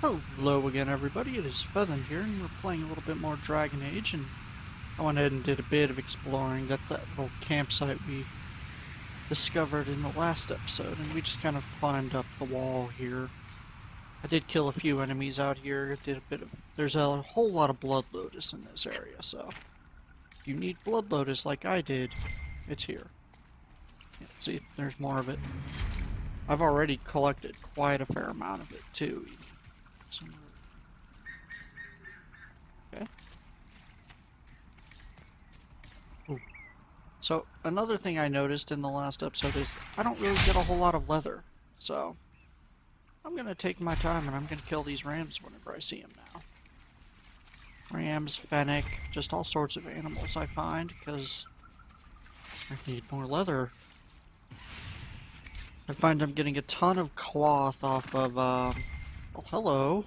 Hello again, everybody. It is Fethend here, and we're playing a little bit more Dragon Age, and I went ahead and did a bit of exploring. That's that little campsite we discovered in the last episode, and we just kind of climbed up the wall here. I did kill a few enemies out here, did a bit of... There's a whole lot of Blood Lotus in this area, so if you need Blood Lotus like I did, it's here. Yeah, see, there's more of it. I've already collected quite a fair amount of it, too. Okay. Ooh. So, another thing I noticed in the last episode is I don't really get a whole lot of leather. So, I'm going to take my time and I'm going to kill these rams whenever I see them now. Rams, fennec, just all sorts of animals I find, because I need more leather. I find I'm getting a ton of cloth off of, well, hello.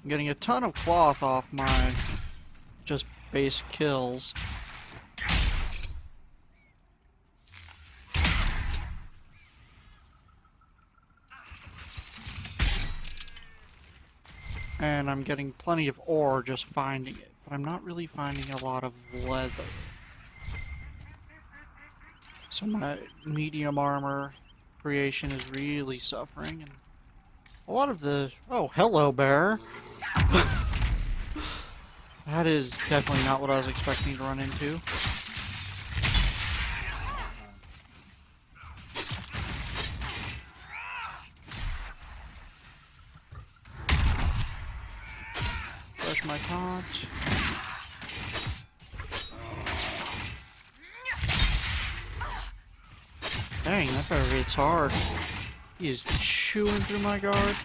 I'm getting a ton of cloth off my just base kills. And I'm getting plenty of ore just finding it, but I'm not really finding a lot of leather. So my medium armor creation is really suffering, and a lot of the... Oh, hello, bear! That is definitely not what I was expecting to run into. Flush my taunt. Dang, that bear hits hard. He is chewing through my guard.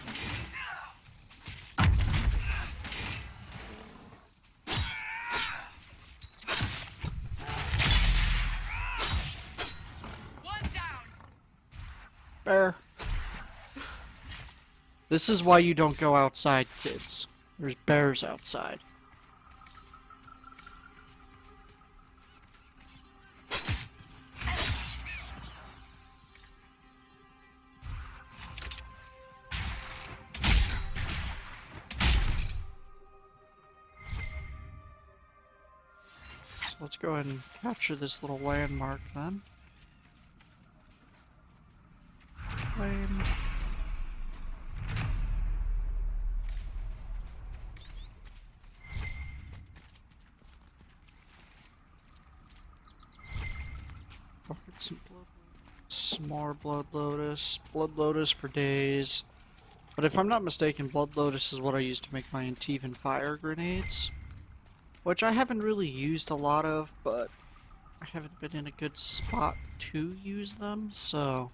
Bear. This is why you don't go outside, kids. There's bears outside. So let's go ahead and capture this little landmark then. Flame. Some blood, some more blood lotus for days. But if I'm not mistaken, blood lotus is what I use to make my Antivan fire grenades, which I haven't really used a lot of, but I haven't been in a good spot to use them, so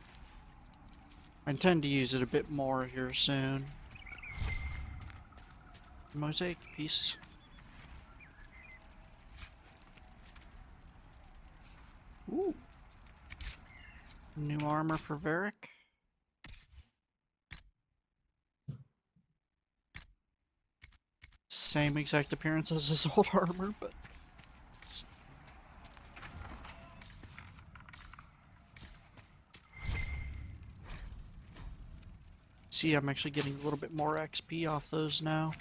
I intend to use it a bit more here soon. Mosaic piece. Ooh. New armor for Varric. Same exact appearance as his old armor, but... See, I'm actually getting a little bit more XP off those now.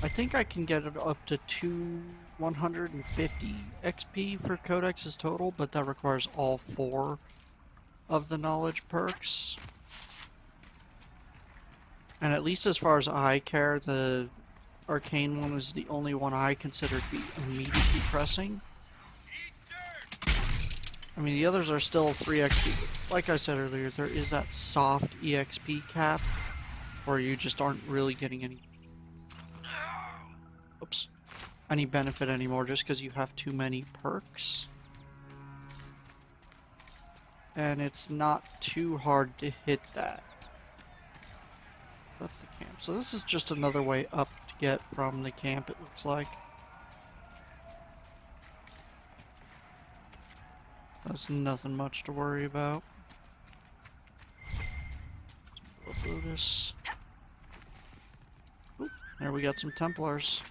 I think I can get it up to 150 XP for codexes total, but that requires all 4 of the knowledge perks. And at least as far as I care, the arcane one is the only one I consider to be immediately pressing. I mean, the others are still 3 XP. Like I said earlier, there is that soft EXP cap where you just aren't really getting any... Oops. Any benefit anymore just because you have too many perks. And it's not too hard to hit that. That's the camp. So this is just another way up to get from the camp, it looks like. That's nothing much to worry about. Lotus. Oop, there we got some Templars,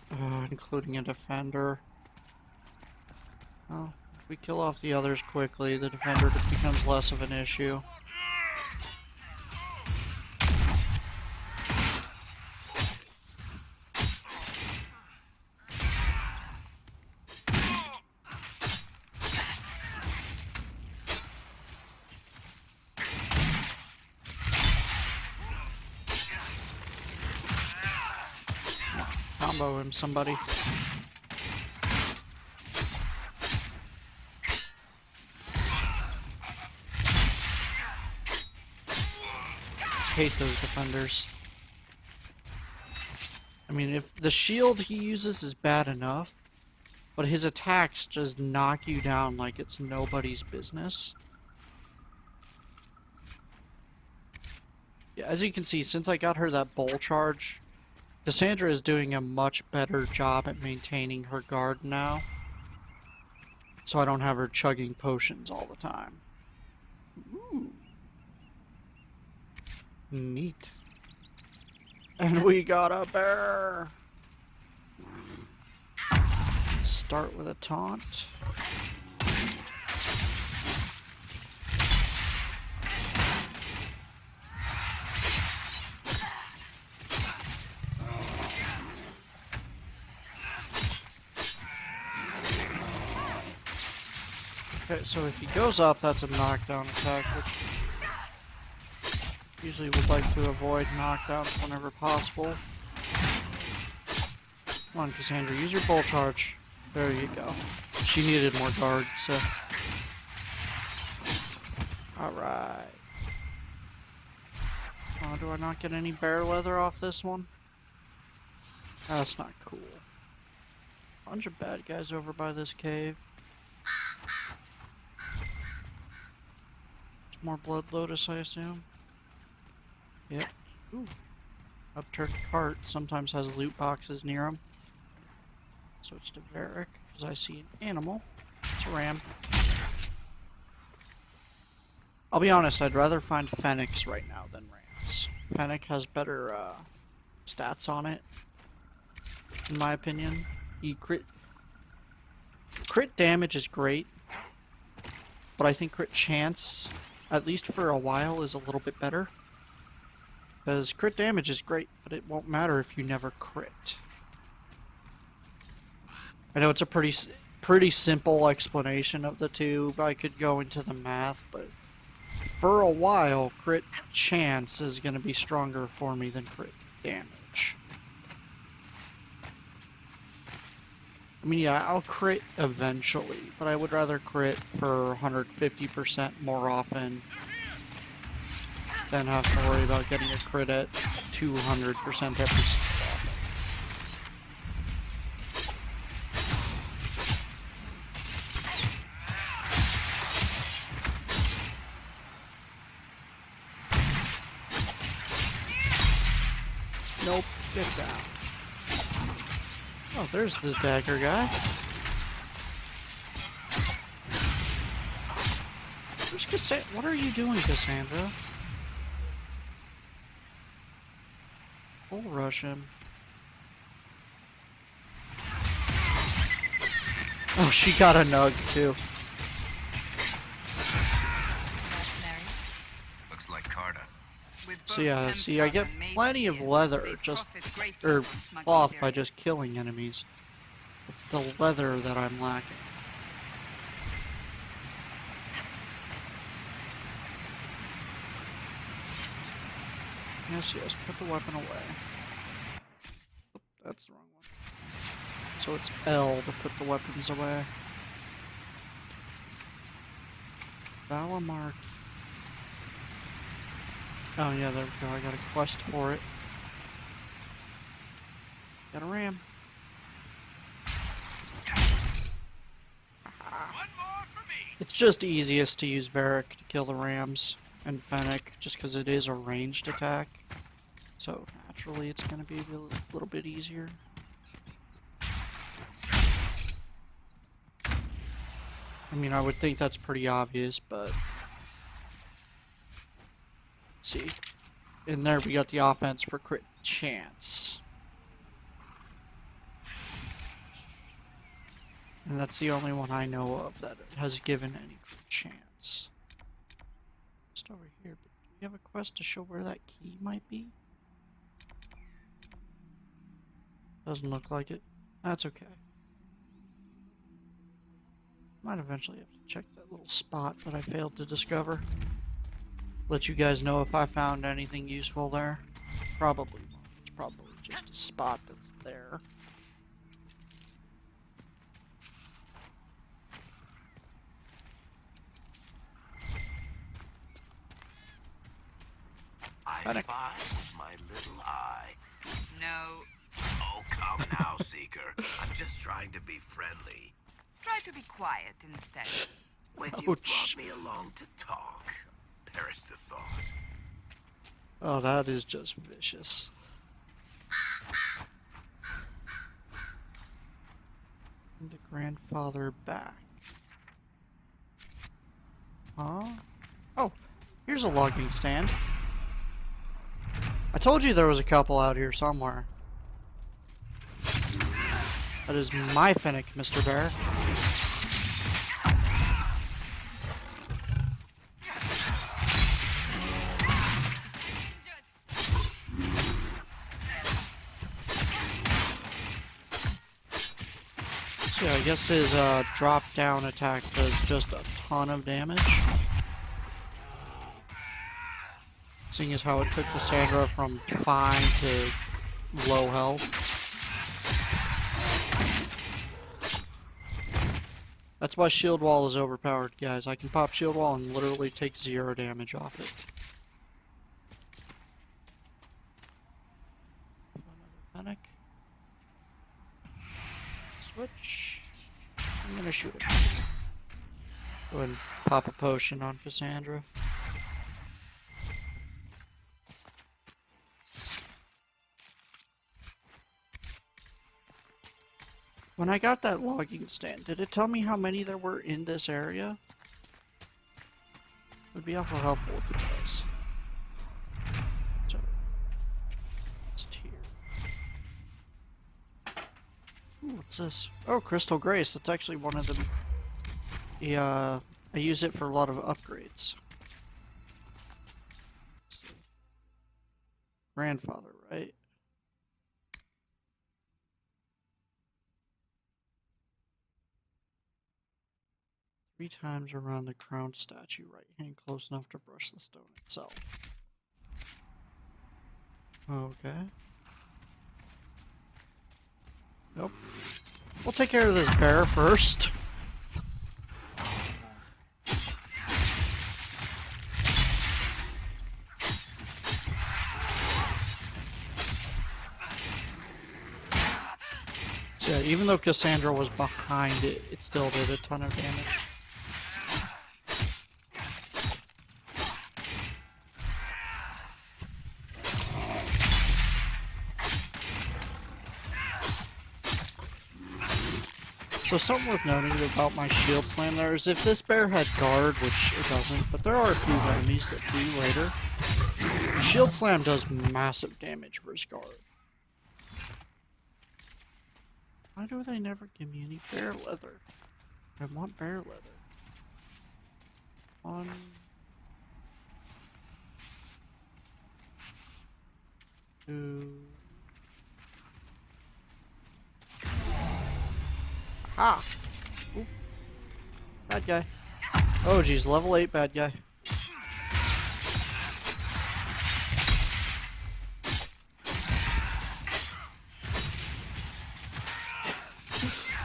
including a Defender. Well, if we kill off the others quickly, the Defender becomes less of an issue. combo him, somebody. Hate those defenders. I mean, if the shield he uses is bad enough, but his attacks just knock you down like it's nobody's business. Yeah, as you can see, since I got her that bowl charge, Cassandra is doing a much better job at maintaining her guard now. So I don't have her chugging potions all the time. Ooh. Neat. And we got a bear! Start with a taunt. Okay, so if he goes up, that's a knockdown attack, which usually would like to avoid knockdowns whenever possible. Come on, Cassandra, use your bolt charge. There you go. She needed more guard, so... Alright. Oh, do I not get any bear leather off this one? That's not cool. Bunch of bad guys over by this cave. More blood lotus, I assume. Yep. Ooh. Upturned cart sometimes has loot boxes near them. Switch to Varric, because I see an animal. It's a ram. I'll be honest, I'd rather find Fennecs right now than rams. Fennec has better stats on it, in my opinion. Crit damage is great, but I think crit chance, at least for a while, is a little bit better. Because crit damage is great, but it won't matter if you never crit. I know it's a pretty simple explanation of the two. I could go into the math, but for a while, crit chance is going to be stronger for me than crit damage. I mean, yeah, I'll crit eventually, but I would rather crit for 150% more often than have to worry about getting a crit at 200% every single often. Nope, get down. Oh, there's the dagger guy. Where's Cassandra? What are you doing, Cassandra? Bull rush him. Oh, she got a nug too. Looks like Carter. So yeah, see, I get plenty of leather, or cloth by just killing enemies. It's the leather that I'm lacking. Yes, yes, put the weapon away. Oh, that's the wrong one. So it's L to put the weapons away. Valamar. Oh yeah, there we go. I got a quest for it. Got a ram. It's just easiest to use Varric to kill the rams and Fennec, just because it is a ranged attack. So naturally it's going to be a little bit easier. I mean, I would think that's pretty obvious, but... See. In there we got the offense for crit chance. And that's the only one I know of that has given any crit chance. Just over here, but do we have a quest to show where that key might be? Doesn't look like it. That's okay. Might eventually have to check that little spot that I failed to discover. Let you guys know if I found anything useful there. Probably won't. It's probably just a spot that's there. Panic. spy with my little eye. No. Oh, come now, Seeker. I'm just trying to be friendly. Try to be quiet instead. When you Ouch. brought me along to talk, perish the thought. Oh, that is just vicious. The grandfather back. Huh? Oh, here's a logging stand. I told you there was a couple out here somewhere. That is my Fennec, Mr. Bear. So yeah, I guess his drop-down attack does just a ton of damage. Seeing as how it took Cassandra from fine to low health. That's why shield wall is overpowered, guys. I can pop shield wall and literally take 0 damage off it. Another Fennec. Switch. I'm gonna shoot it. Go ahead and pop a potion on Cassandra. When I got that logging stand, did it tell me how many there were in this area? It would be awful helpful if it does. So, it's here. Ooh, what's this? Oh, Crystal Grace. That's actually one of them. Yeah, I use it for a lot of upgrades. Grandfather, right? Three times around the crown statue, right hand close enough to brush the stone itself. Okay. Nope. We'll take care of this bear first. So yeah, even though Cassandra was behind it, it still did a ton of damage. So something worth noting about my shield slam there is if this bear had guard, which it doesn't, but there are a few enemies that do later, shield slam does massive damage for his guard. Why do they never give me any bear leather? I want bear leather. One. Two. Ah! Ooh. Bad guy. Oh geez, level 8 bad guy.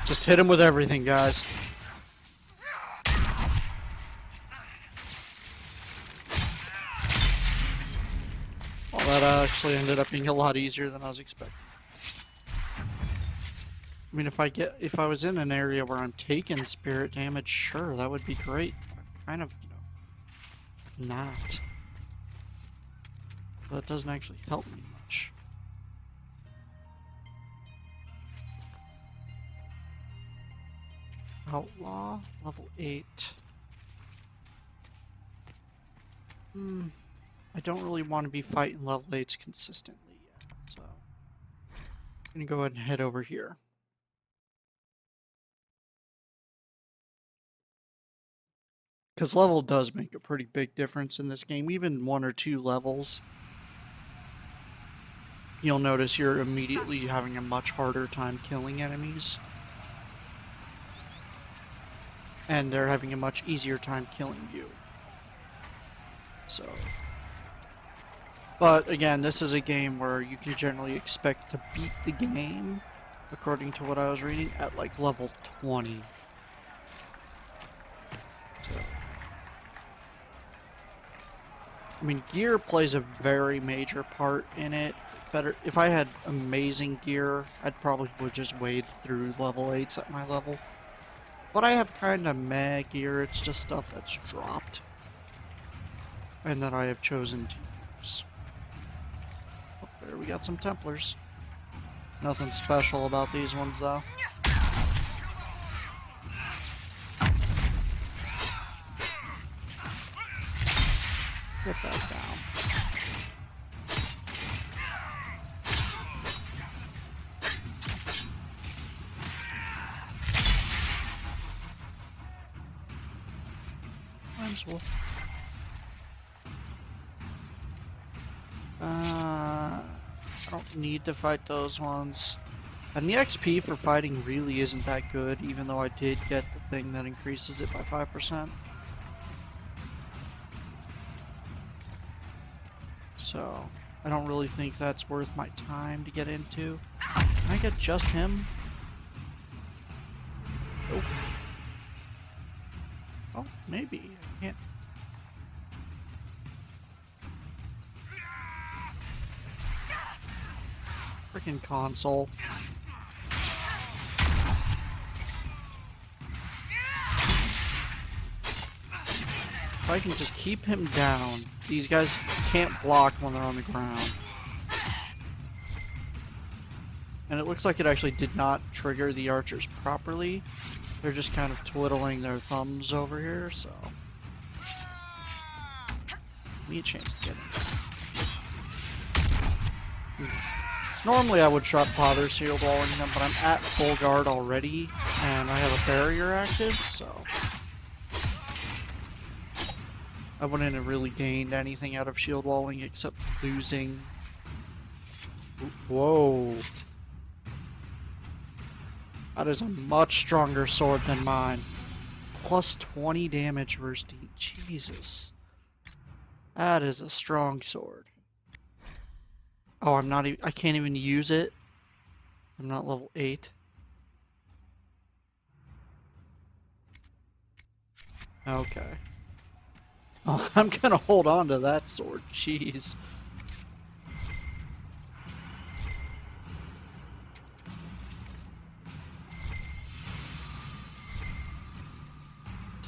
Just hit him with everything, guys. Well, that actually ended up being a lot easier than I was expecting. I mean, if I was in an area where I'm taking spirit damage, sure, that would be great. Kind of, you know, not. But that doesn't actually help me much. Outlaw, level 8. I don't really want to be fighting level 8s consistently yet, so I'm gonna go ahead and head over here. Because level does make a pretty big difference in this game. Even 1 or 2 levels, you'll notice you're immediately having a much harder time killing enemies. And they're having a much easier time killing you. So, but again, this is a game where you can generally expect to beat the game, according to what I was reading, at like level 20. So, I mean, gear plays a very major part in it. Better if I had amazing gear, I'd probably would just wade through level 8s at my level. But I have kind of meh gear. It's just stuff that's dropped and that I have chosen to use. Oh, there we got some Templars. Nothing special about these ones though. Get that down. Might as well. I don't need to fight those ones. And the XP for fighting really isn't that good, even though I did get the thing that increases it by 5%. So, I don't really think that's worth my time to get into. Can I get just him? Nope. Oh, maybe. I can't. Freaking console. If I can just keep him down. These guys can't block when they're on the ground. And it looks like it actually did not trigger the archers properly. They're just kind of twiddling their thumbs over here, so... Give me a chance to get him. Normally I would try bother shield walling them, but I'm at full guard already, and I have a barrier active, so... I wouldn't have really gained anything out of shield walling except losing... Whoa. That is a much stronger sword than mine. Plus 20 damage versus D. Jesus. That is a strong sword. Oh, I'm not even... I can't even use it. I'm not level 8. Okay. Oh, I'm gonna hold on to that sword. Jeez.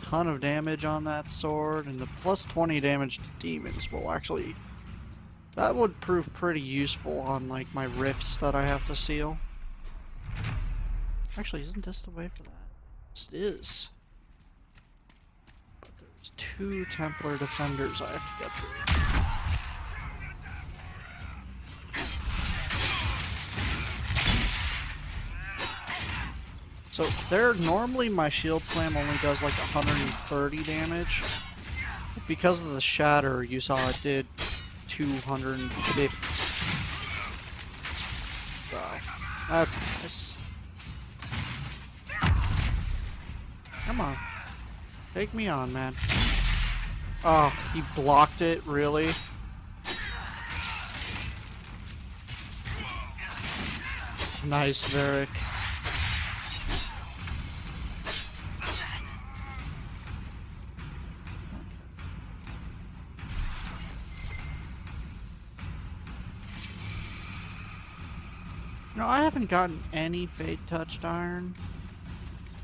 Ton of damage on that sword, and the plus 20 damage to demons will actually... That would prove pretty useful on, like, my rifts that I have to seal. Actually, isn't this the way for that? Yes, it is. But there's 2 Templar defenders I have to get through. So, there, normally my shield slam only does like 130 damage. But because of the shatter, you saw it did 250. So, that's nice. Come on. Take me on, man. Oh, he blocked it, really? Nice, Varric. No, I haven't gotten any Fate Touched Iron.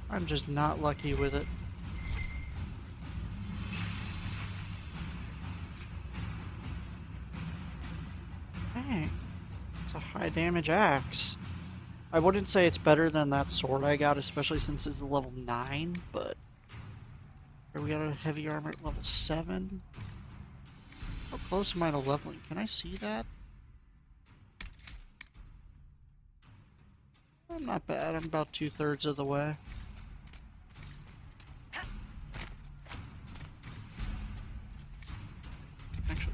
I'm just not lucky with it. Dang. It's a high damage axe. I wouldn't say it's better than that sword I got, especially since it's level 9, but... Here we got a heavy armor at level 7. How close am I to leveling? Can I see that? I'm not bad. I'm about 2/3 of the way. Actually.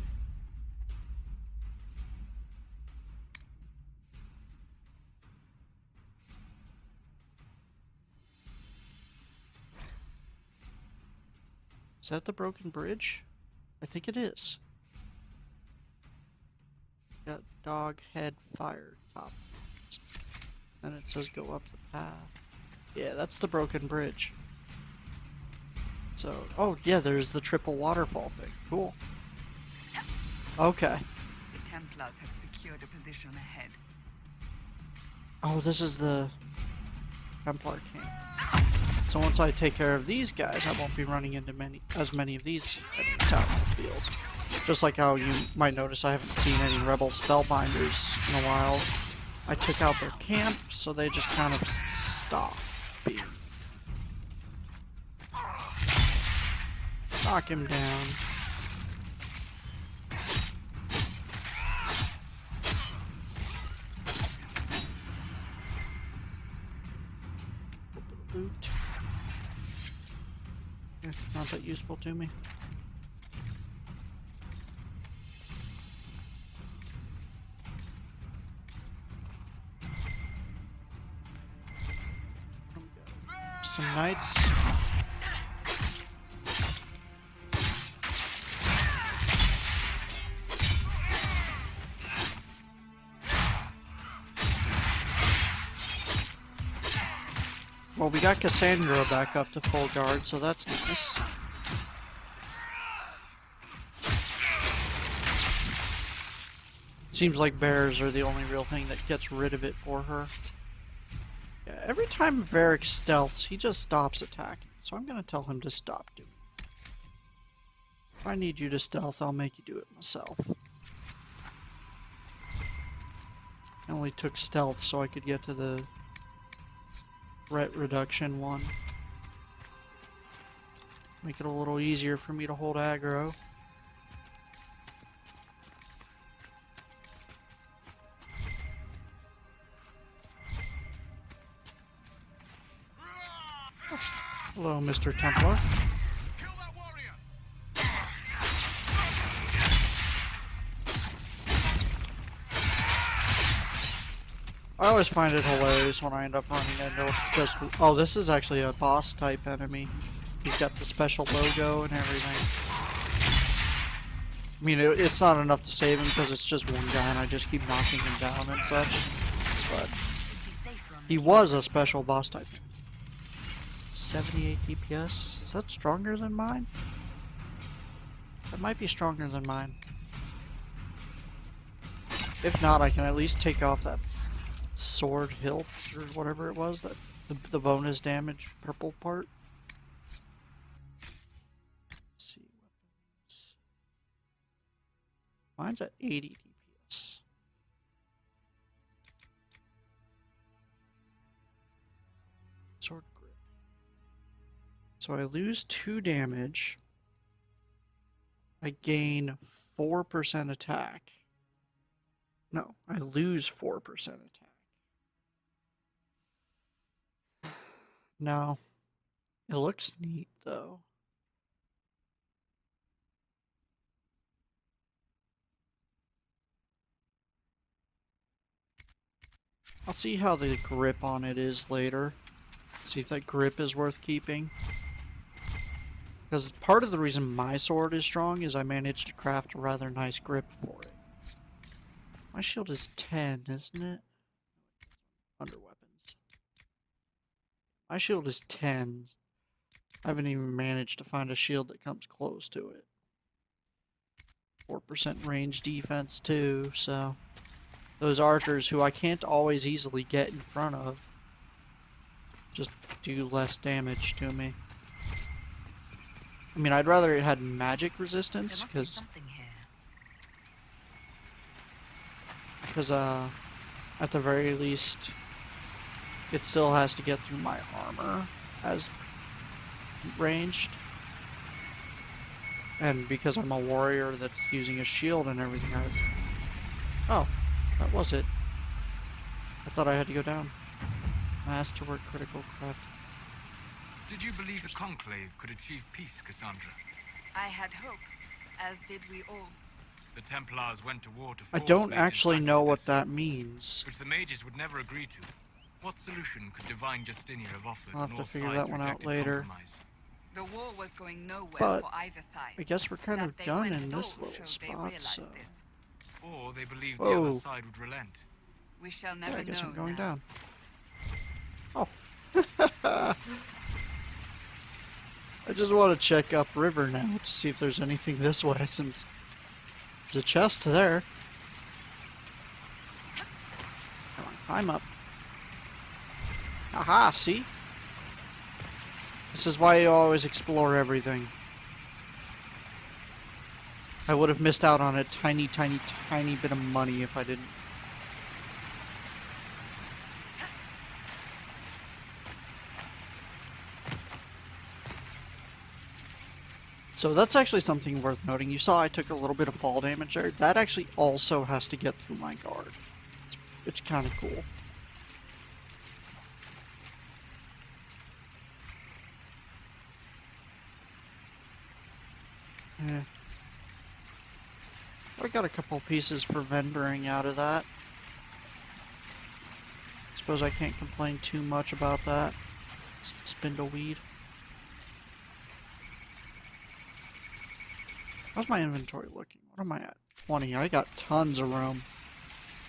Is that the broken bridge? I think it is. Got dog head fire top. And it says go up the path. Yeah, that's the broken bridge. So, oh yeah, there's the triple waterfall thing. Cool. Okay. The Templars have secured a position ahead. Oh, this is the Templar camp. So once I take care of these guys, I won't be running into as many of these enemies out in the field. Just like how you might notice I haven't seen any rebel spellbinders in a while. I took out their camp, so they just kind of stopped being. Knock him down. Loot. It's not that useful to me. Some knights. Well, we got Cassandra back up to full guard, so that's nice. Seems like bears are the only real thing that gets rid of it for her. Yeah, every time Varric stealths, he just stops attacking, so I'm gonna tell him to stop doing it. If I need you to stealth, I'll make you do it myself. I only took stealth so I could get to the threat reduction one. Make it a little easier for me to hold aggro. Hello, Mr. Templar. Kill that warrior. I always find it hilarious when I end up running into just... Oh, this is actually a boss type enemy. He's got the special logo and everything. I mean, it's not enough to save him because it's just one guy and I just keep knocking him down and such. But he was a special boss type. 78 DPS? Is that stronger than mine? That might be stronger than mine. If not, I can at least take off that sword hilt or whatever it was, that the bonus damage purple part. Let's see, weapons. Mine's at 80 DPS. Sword grip. So I lose 2 damage. I gain 4% attack. No, I lose 4% attack. No. It looks neat, though. I'll see how the grip on it is later. See if that grip is worth keeping. Because part of the reason my sword is strong is I managed to craft a rather nice grip for it. My shield is 10, isn't it? Under weapons. My shield is 10. I haven't even managed to find a shield that comes close to it. 4% range defense too, so... Those archers who I can't always easily get in front of just do less damage to me. I mean, I'd rather it had magic resistance, because at the very least, it still has to get through my armor as ranged. And because I'm a warrior that's using a shield and everything, Oh, that was it. I thought I had to go down. Masterwork critical craft. Did you believe the Conclave could achieve peace, Cassandra? I had hope, as did we all. The Templars went to war to I force don't mages actually back know into what their that means. which the mages would never agree to. What solution could Divine Justinia have offered? I'll have when to all figure sides that one out rejected later. compromise? The war was going nowhere But for either side. I guess we're kind That of they done went in at this all little showed they spot, realized so... this. Or they believed the Whoa. other side would relent. We shall Yeah, never I guess know I'm going now. down. Oh. I just want to check upriver now to see if there's anything this way, since There's a chest there. Come on, climb up. Aha, see? This is why you always explore everything. I would have missed out on a tiny, tiny, tiny bit of money if I didn't. So that's actually something worth noting. You saw I took a little bit of fall damage there. That actually also has to get through my guard. It's kind of cool. Yeah. I got a couple pieces for vendoring out of that. Suppose I can't complain too much about that. Spindleweed. How's my inventory looking? What am I at? 20. I got tons of room.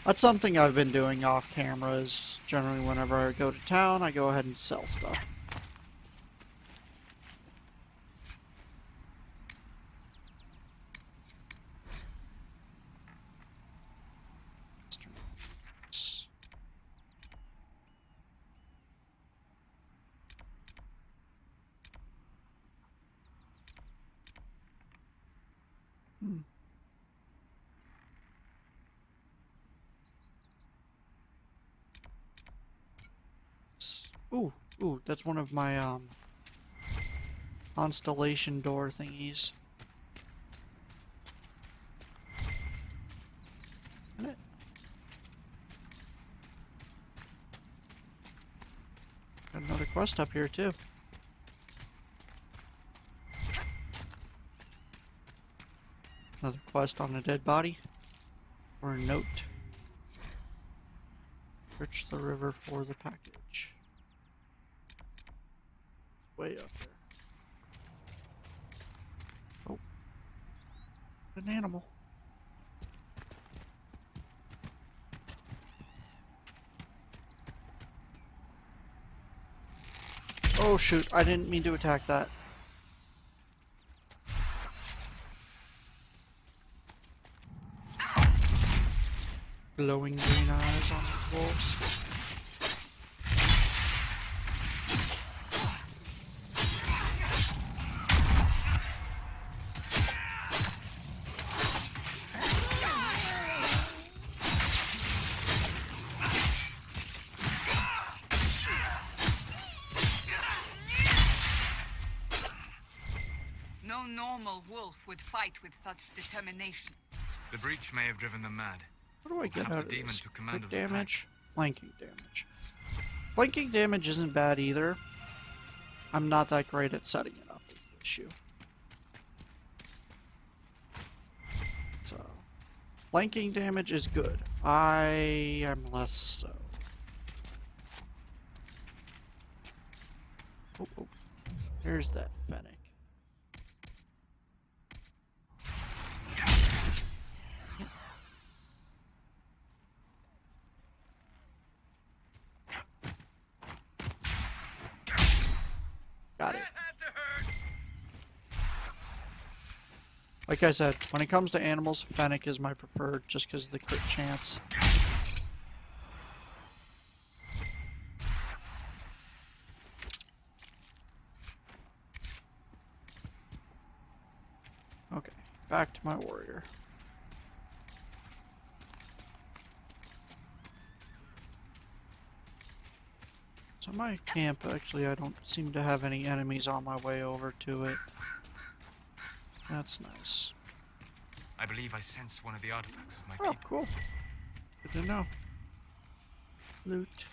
That's something I've been doing off camera is generally whenever I go to town, I go ahead and sell stuff. Ooh, that's one of my, constellation door thingies. Isn't it? Got another quest up here, too. Another quest on a dead body. Or a note. Search the river for the package. Way up there. Oh. An animal. Oh shoot, I didn't mean to attack that. Glowing green eyes on the wolves. No normal wolf would fight with such determination. The breach may have driven them mad. What do I get Perhaps out the of demon this? took command Quick of the pack. damage, flanking damage. Flanking damage isn't bad either. I'm not that great at setting it up is the issue. So, flanking damage is good. I am less so. Oh, there's that fennec. Got it. Like I said, when it comes to animals, fennec is my preferred just because of the crit chance. Okay, back to my warrior. So my camp, actually, I don't seem to have any enemies on my way over to it. That's nice. I believe I sense one of the artifacts of my Oh, people. cool. Good to know. Loot.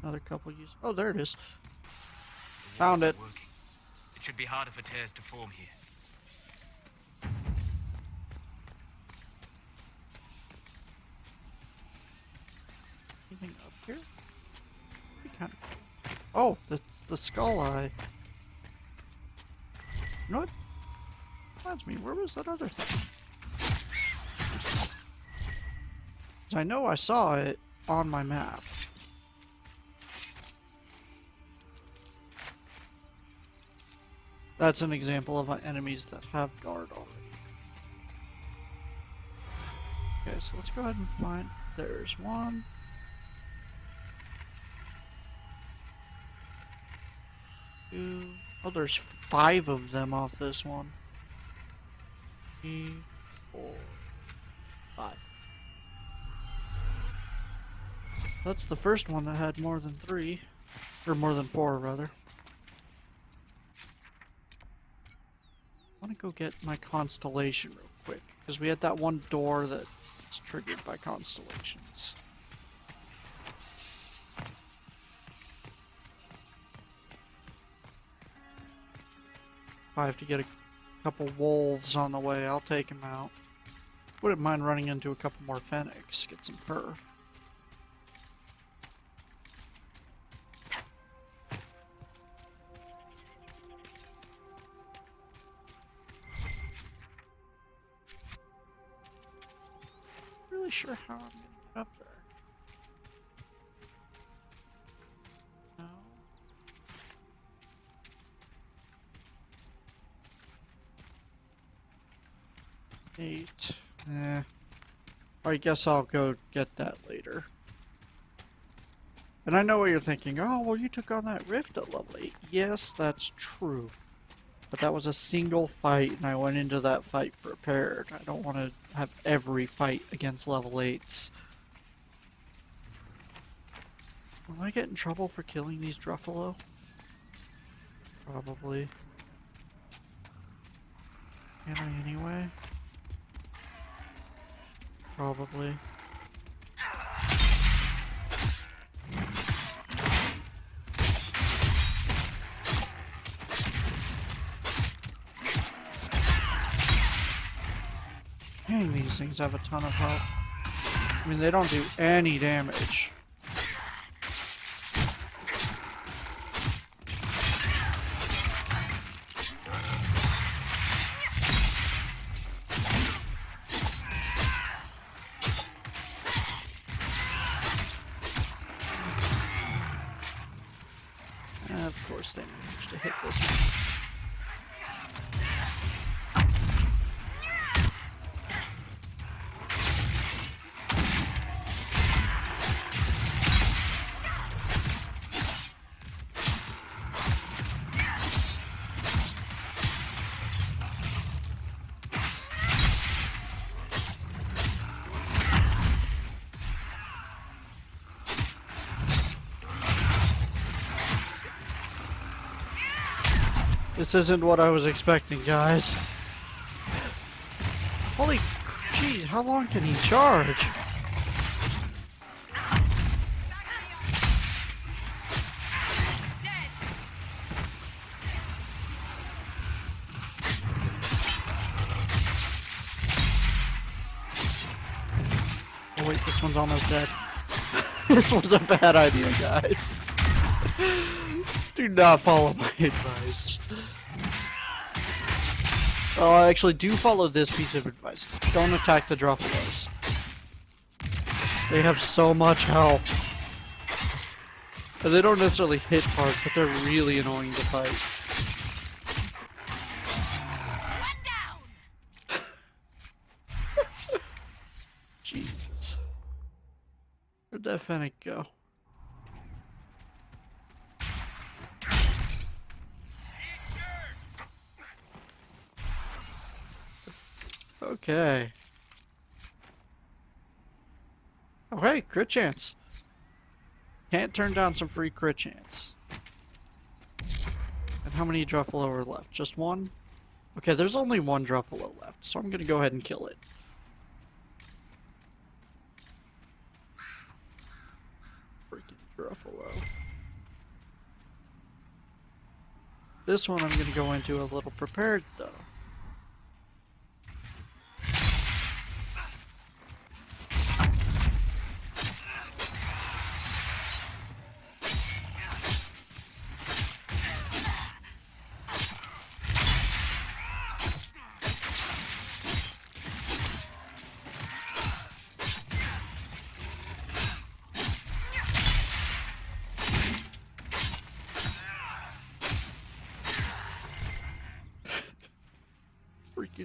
Another couple use. Oh, there it is. The Found walls it. are working. It should be harder for tears to form here. Anything up here? Be kind of cool. Oh, that's the skull eye. You know what? Reminds me, where was that other thing? 'Cause I know I saw it on my map. That's an example of enemies that have guard already. Okay, so let's go ahead and find... There's one. Two. Oh, there's 5 of them off this one. 3, 4, 5. That's the first one that had more than 3. Or more than 4, rather. I want to go get my constellation real quick, because we had that one door that's triggered by constellations. If I have to get a couple wolves on the way, I'll take them out. Wouldn't mind running into a couple more fennecs, get some fur. Really sure how I'm gonna get up there. No. 8. I guess I'll go get that later. And I know what you're thinking. Oh, well, you took on that rift at level 8. Yes, that's true. But that was a single fight, and I went into that fight prepared. I don't want to have every fight against level 8s. Will I get in trouble for killing these Druffalo? Probably. Can I anyway? Probably. Dang, these things have a ton of health. I mean, they don't do any damage. Of course they managed to hit this one. This isn't what I was expecting, guys. Holy jeez, how long can he charge? Oh wait, this one's almost dead. This was a bad idea, guys. Do not follow my advice. Oh, I actually do follow this piece of advice. Don't attack the Druffalos. They have so much health. And they don't necessarily hit hard, but they're really annoying to fight. Jesus. Where'd that Fennec go? Okay. Okay, crit chance. Can't turn down some free crit chance. And how many Druffalo are left? Just one? Okay, there's only one Druffalo left, so I'm gonna go ahead and kill it. Freaking Druffalo. This one I'm gonna go into a little prepared though.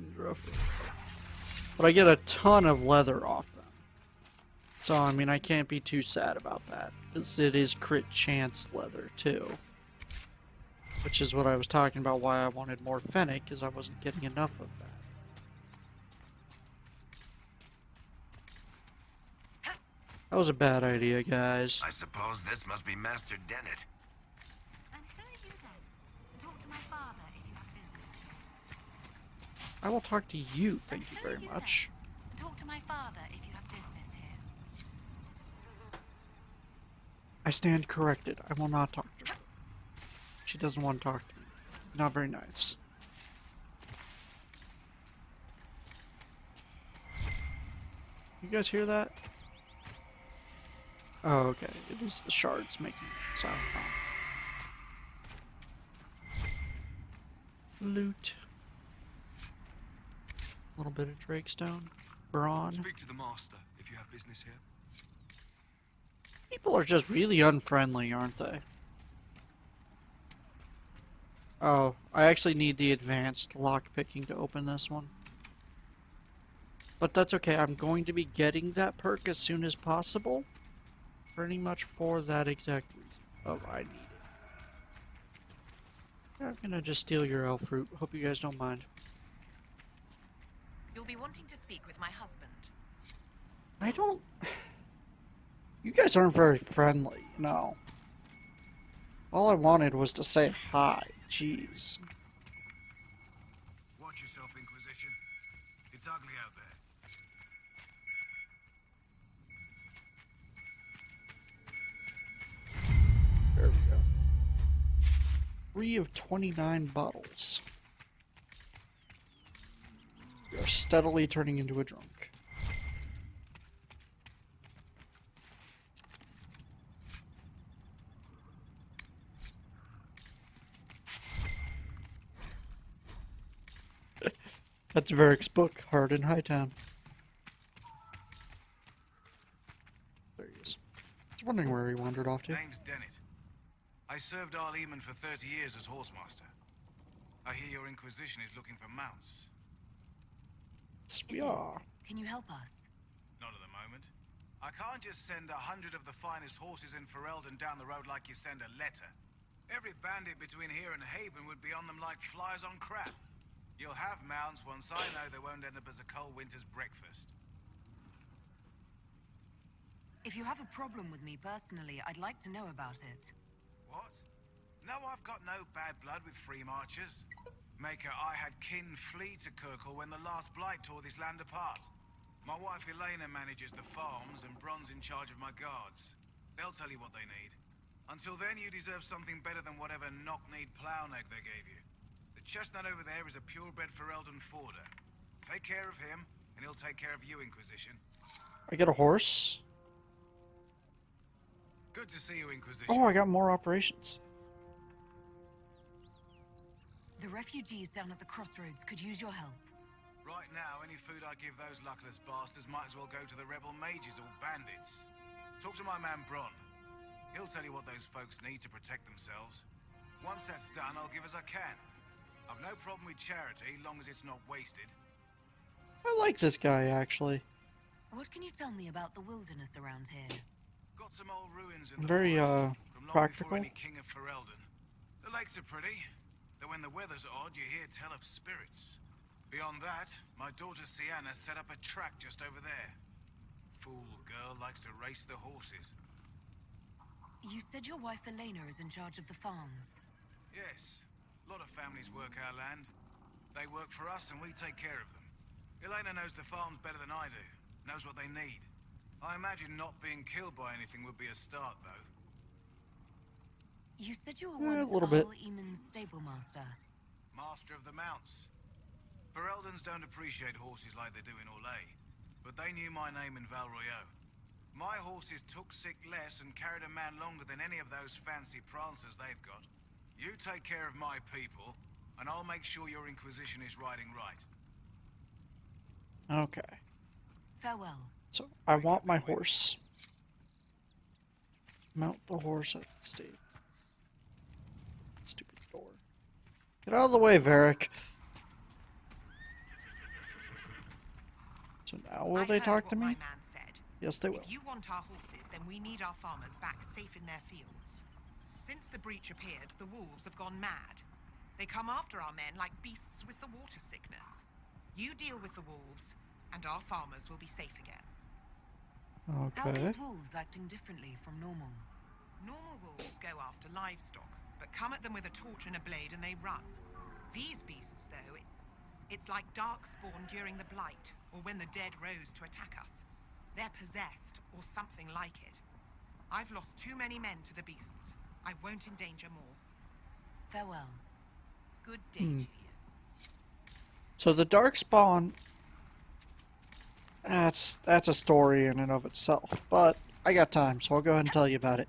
seems rough. But I get a ton of leather off them. So, I mean, I can't be too sad about that. Because it is crit chance leather, too. Which is what I was talking about, why I wanted more fennec, because I wasn't getting enough of that. That was a bad idea, guys. I suppose this must be Master Dennett. And who are you then? Talk to my father if you have business. I will talk to you, thank you very much. Talk to my father if you have business here. I stand corrected. I will not talk to her. She doesn't want to talk to me. Not very nice. You guys hear that? Oh, okay. It was the shards making sound. Loot. A little bit of Drakestone. Brawn. Speak to the master if you have business here. People are just really unfriendly, aren't they? Oh, I actually need the advanced lockpicking to open this one. But that's okay, I'm going to be getting that perk as soon as possible. Pretty much for that exact reason. Oh, I need it. I'm gonna just steal your elf fruit. Hope you guys don't mind. You'll be wanting to speak with my husband. I don't... You guys aren't very friendly, no. All I wanted was to say hi. Jeez. Watch yourself, Inquisition. It's ugly out there. There we go. 3 of 29 bottles. We are steadily turning into a drunk. That's Varric's book, Hard in Hightown. There he is. I was wondering where he wandered off to. Name's Dennett. I served Arleman for 30 years as horsemaster. I hear your Inquisition is looking for mounts. Yes, It we is. are. Can you help us? Not at the moment. I can't just send 100 of the finest horses in Ferelden down the road like you send a letter. Every bandit between here and Haven would be on them like flies on crap. You'll have mounts once I know they won't end up as a cold winter's breakfast. If you have a problem with me personally, I'd like to know about it. What? No, I've got no bad blood with free marchers. Maker, I had kin flee to Kirkle when the last blight tore this land apart. My wife Elena manages the farms and Bron's in charge of my guards. They'll tell you what they need. Until then, you deserve something better than whatever knock-kneed plow neg they gave you. The chestnut over there is a purebred Ferelden forder. Take care of him, and he'll take care of you, Inquisition. I get a horse. Good to see you, Inquisition. Oh, I got more operations. The refugees down at the crossroads could use your help. Right now, any food I give those luckless bastards might as well go to the rebel mages or bandits. Talk to my man Bron. He'll tell you what those folks need to protect themselves. Once that's done, I'll give as I can. I've no problem with charity, long as it's not wasted. I like this guy, actually. What can you tell me about the wilderness around here? Got some old ruins in the Very, forest from long practical. before any king of Ferelden. The lakes are pretty, though when the weather's odd, you hear tell of spirits. Beyond that, my daughter Sienna set up a track just over there. Fool girl likes to race the horses. You said your wife Elena is in charge of the farms. Yes, a lot of families work our land. They work for us and we take care of them. Elena knows the farms better than I do, knows what they need. I imagine not being killed by anything would be a start, though. You said you were A once little bit. Arl Eamon's stable master. Master of the mounts. Fereldans don't appreciate horses like they do in Orlais, but they knew my name in Val Royeaux. My horses took sick less and carried a man longer than any of those fancy prancers they've got. You take care of my people, and I'll make sure your Inquisition is riding right. Okay. Farewell. So, I want my horse. Mount the horse at the stable. Stupid door. Get out of the way, Varric. So now will I they heard talk what to me? my man said. Yes, they will. If you want our horses, then we need our farmers back safe in their fields. Since the breach appeared, the wolves have gone mad. They come after our men like beasts with the water sickness. You deal with the wolves, and our farmers will be safe again. How are Okay. these wolves acting differently from normal? Normal wolves go after livestock, but come at them with a torch and a blade and they run. These beasts, though, it's like dark spawn during the Blight, or when the dead rose to attack us. They're possessed, or something like it. I've lost too many men to the beasts. I won't endanger more. Farewell. Good day to you. So the Darkspawn, that's a story in and of itself, but I got time, so I'll go ahead and tell you about it.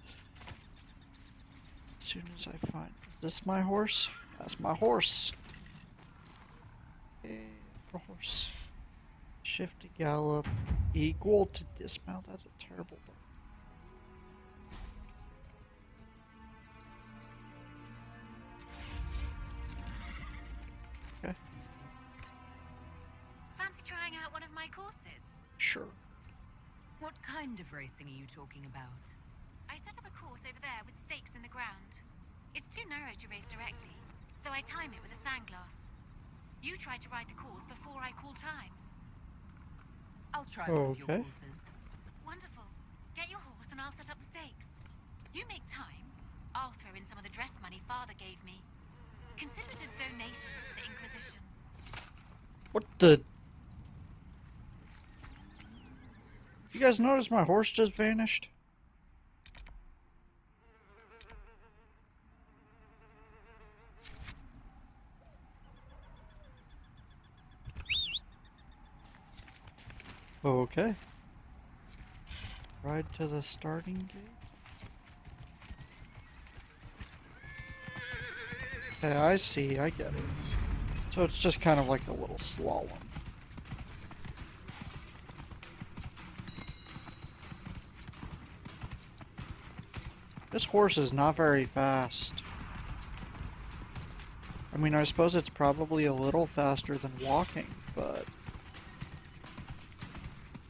As soon as I find... Is this my horse? That's my horse. A horse. Shift to gallop. Equal to dismount. That's a terrible button. Okay, Fancy trying out one of my courses? sure. What kind of racing are you talking about? I set up a course over there with stakes in the ground. It's too narrow to race directly, so I time it with a sandglass. You try to ride the course before I call time. I'll try one of your Okay. courses. Wonderful. Get your horse and I'll set up the stakes. You make time, I'll throw in some of the dress money Father gave me. Consider it a donation to the Inquisition. What the... You guys notice my horse just vanished? Okay. Ride to the starting gate. Okay, I see, I get it. So it's just kind of like a little slalom. This horse is not very fast. I mean, I suppose it's probably a little faster than walking, but...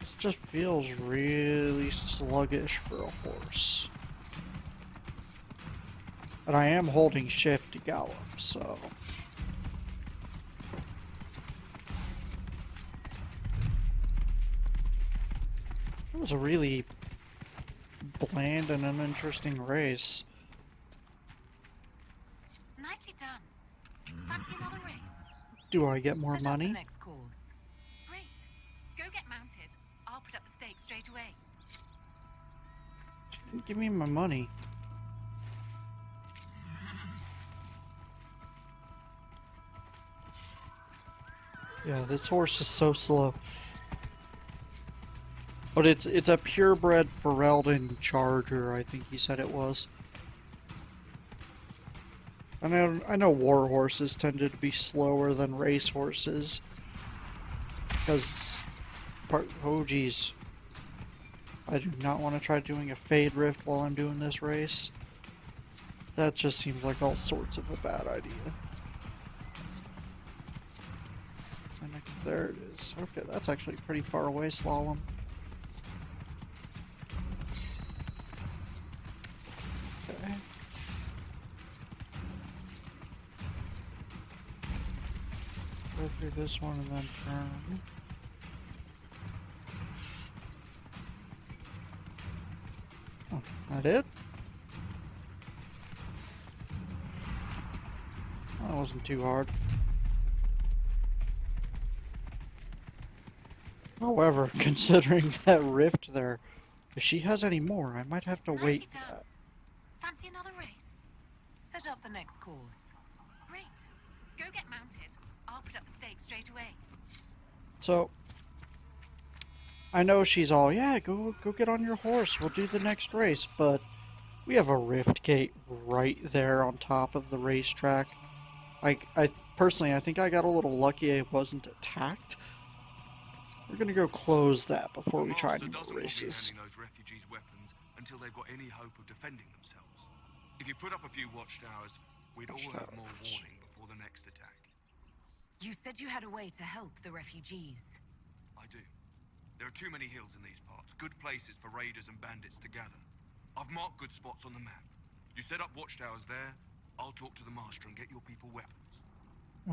It just feels really sluggish for a horse. And I am holding shift to gallop, so... It was a really bland and uninteresting race. Nicely done. Fancy another race? Do I get more Set up the money? next course. Great. Go get mounted. I'll put up the stakes straight away. She didn't give me my money. Yeah, this horse is so slow. But it's a purebred Ferelden Charger, I think he said it was. I know war horses tended to be slower than race horses. Because oh geez. I do not want to try doing a Fade Rift while I'm doing this race. That just seems like all sorts of a bad idea. There it is. Okay, that's actually pretty far away, slalom. Okay. Go through this one and then turn. Oh, that it? That wasn't too hard. However, considering that rift there, if she has any more, I might have to wait for Nicely done. that. Fancy another race? Set up the next course. Great. Go get mounted. I'll put up the stakes straight away. So, I know she's all, yeah, go get on your horse, we'll do the next race, but we have a rift gate right there on top of the racetrack. I personally, I think I got a little lucky I wasn't attacked. We're gonna go close that before we try any Master more doesn't want me races. handing those refugees weapons until they've got any hope of defending themselves. If you put up a few watchtowers, we'd all have more Watchtowers. warning before the next attack. You said you had a way to help the refugees. I do. There are too many hills in these parts. Good places for raiders and bandits to gather. I've marked good spots on the map. You set up watchtowers there. I'll talk to the master and get your people weapons.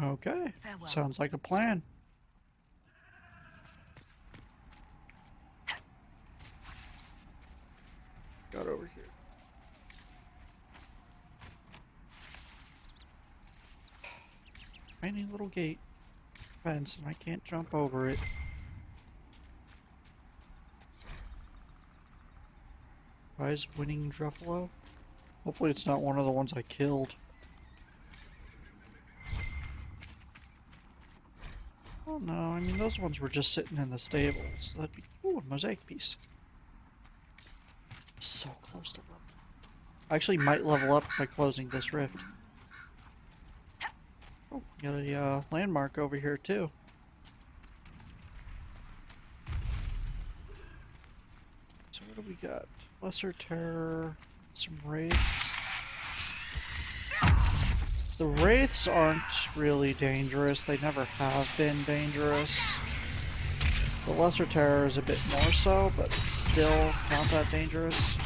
Okay. Farewell. Sounds like a plan. Got over here. Tiny little gate fence, and I can't jump over it. Prize winning Druffalo? Hopefully it's not one of the ones I killed. Oh no, I mean those ones were just sitting in the stables. That'd be... Ooh, a mosaic piece. So close to level. I actually might level up by closing this rift. Oh, got a landmark over here too. So what do we got? Lesser Terror, some Wraiths. The Wraiths aren't really dangerous. They never have been dangerous. The Lesser Terror is a bit more so, but it's still not that dangerous.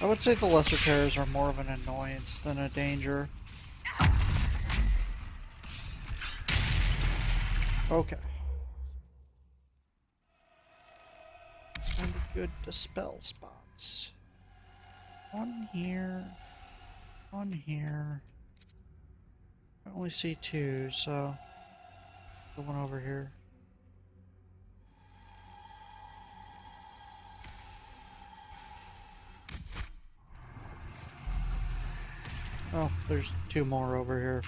I would say the Lesser Terrors are more of an annoyance than a danger. Okay. Kind of good dispel spots. One here. One here. I only see two, so the one over here. Oh, there's two more over here.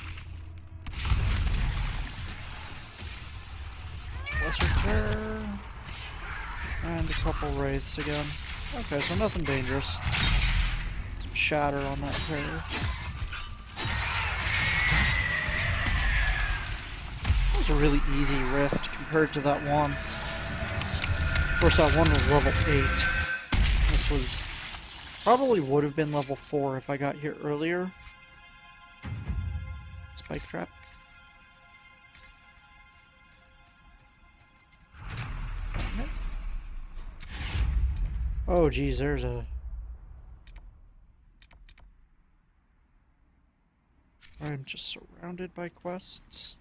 Lesser Terror. And a couple Wraiths again. Okay, so nothing dangerous. Some shatter on that terror. That was a really easy rift compared to that one. Of course, that one was level 8. This was... probably would have been level 4 if I got here earlier. Spike trap. Oh geez, there's a... I'm just surrounded by quests.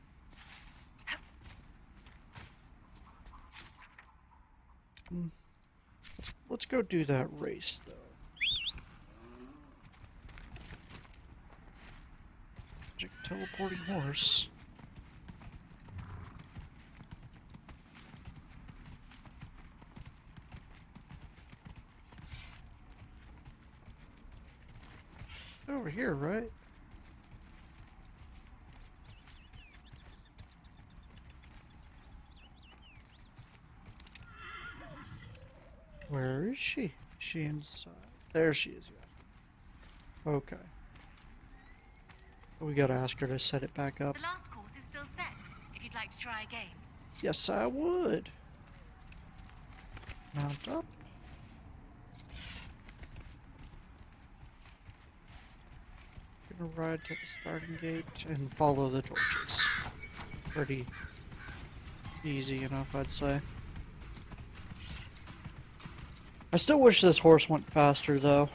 Let's go do that race though. Magic teleporting horse. Over here, right? Where is she? Is she inside? There she is, yeah. Okay. We gotta ask her to set it back up. The last course is still set, if you'd like to try again. Yes, I would. Mount up. Gonna ride to the starting gate and follow the torches. Pretty easy enough, I'd say. I still wish this horse went faster, though.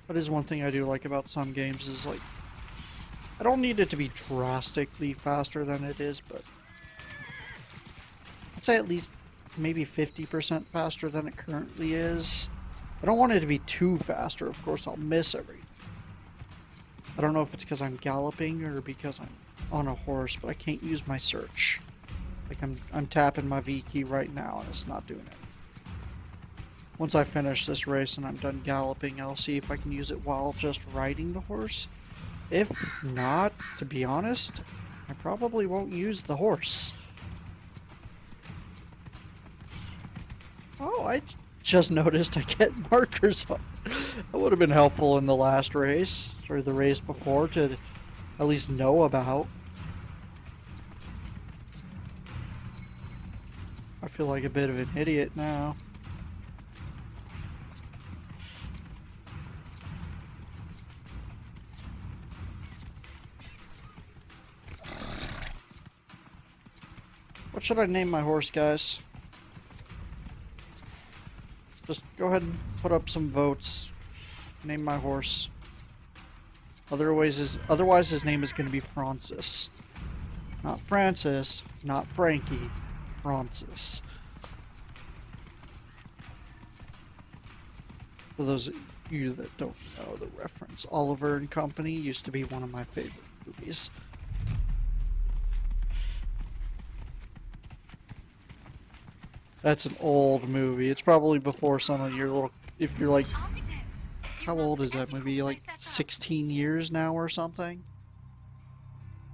That is one thing I do like about some games, is like, I don't need it to be drastically faster than it is, but I'd say at least maybe 50% faster than it currently is. I don't want it to be too fast, or of course I'll miss everything. I don't know if it's because I'm galloping or because I'm on a horse, but I can't use my search. Like I'm tapping my V key right now and it's not doing it. Once I finish this race and I'm done galloping, I'll see if I can use it while just riding the horse. If not, to be honest, I probably won't use the horse. Oh, I just noticed I get markers on. That would have been helpful in the last race, or the race before, to at least know about. I feel like a bit of an idiot now. What should I name my horse, guys? Just go ahead and put up some votes. Name my horse. Otherwise his name is going to be Francis. Not Francis, not Frankie. Francis. For those of you that don't know the reference, Oliver and Company used to be one of my favorite movies. That's an old movie. It's probably before some of your little, if you're like, how old is that movie? Like 16 years now or something?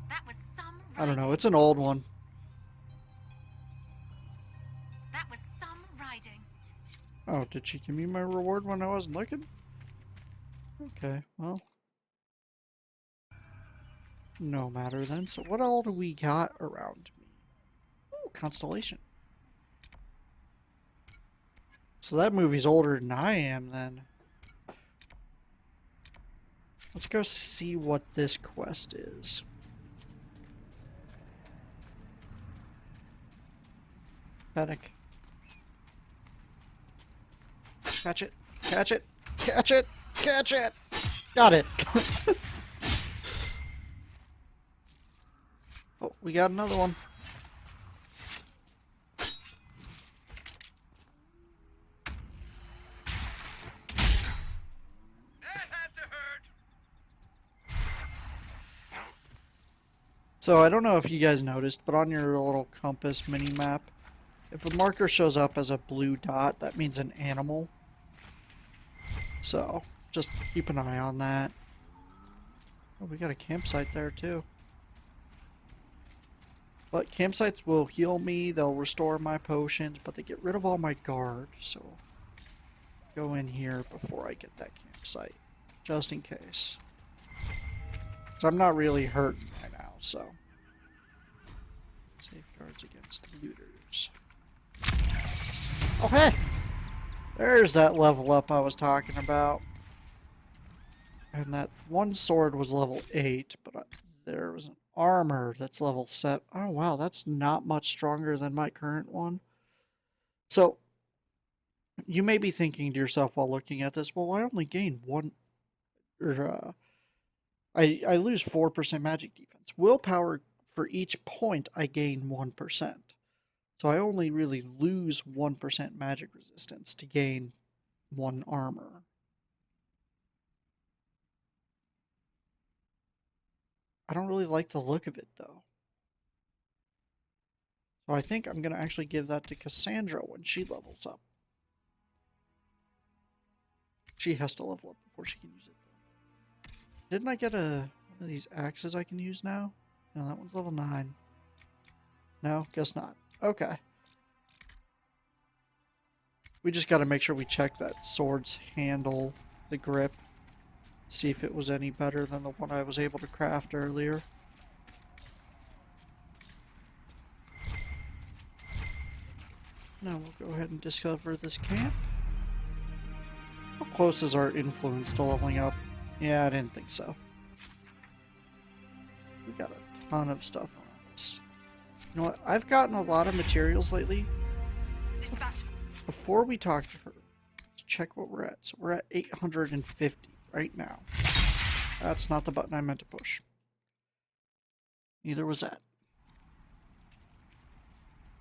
That was some I don't know. riding. It's an old one. That was some riding. Oh, did she give me my reward when I wasn't looking? Okay, well. No matter then. So what all do we got around me? Ooh, Constellation. So that movie's older than I am then. Let's go see what this quest is. Panic. Catch it. Catch it. Catch it. Catch it. Got it. Oh, we got another one. So I don't know if you guys noticed, but on your little compass mini map, if a marker shows up as a blue dot, that means an animal. So just keep an eye on that. Oh, we got a campsite there too. But campsites will heal me, they'll restore my potions, but they get rid of all my guard, so go in here before I get that campsite, just in case. So I'm not really hurting right now, so. Safeguards against looters. Oh hey! There's that level up I was talking about. And that one sword was level 8, but there was an armor that's level 7. Oh wow, that's not much stronger than my current one. So, you may be thinking to yourself while looking at this, well, I only gain one, or I lose 4% magic defense. Willpower, for each point, I gain 1%. So I only really lose 1% magic resistance to gain 1 armor. I don't really like the look of it, though. So I think I'm going to actually give that to Cassandra when she levels up. She has to level up before she can use it, though. Didn't I get one of these axes I can use now? No, that one's level 9. No, guess not. Okay. We just got to make sure we check that sword's handle, the grip. See if it was any better than the one I was able to craft earlier. Now we'll go ahead and discover this camp. How close is our influence to leveling up? Yeah, I didn't think so. We got a ton of stuff around us. You know what? I've gotten a lot of materials lately. Dispatch. Before we talk to her, let's check what we're at. So we're at 850 right now. That's not the button I meant to push. Neither was that.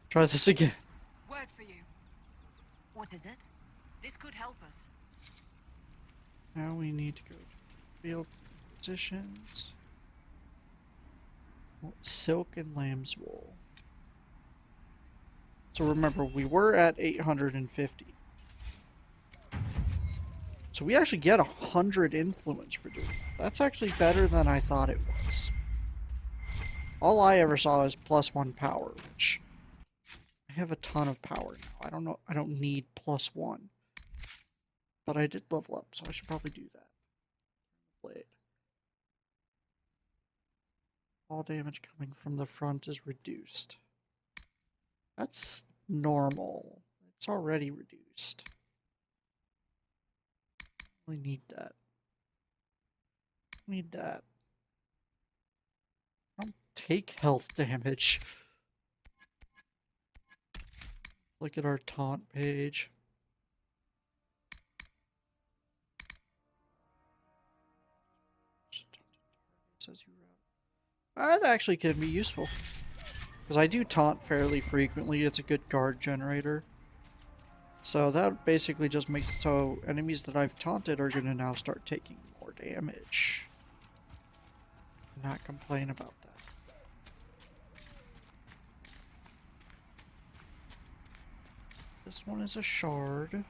Try this again. Word for you. What is it? This could help us. Now we need to go to field positions. Silk and lamb's wool. So remember, we were at 850. So we actually get 100 influence for doing that. That's actually better than I thought it was. All I ever saw is +1 power, which I have a ton of power now. I don't need +1. But I did level up, so I should probably do that. Blade. All damage coming from the front is reduced. That's normal. It's already reduced. We need that. Need that. I don't take health damage. look at our taunt page. Says you route. That actually could be useful. Because I do taunt fairly frequently. It's a good guard generator. So that basically just makes it so enemies that I've taunted are going to now start taking more damage. Not complain about that. This one is a shard.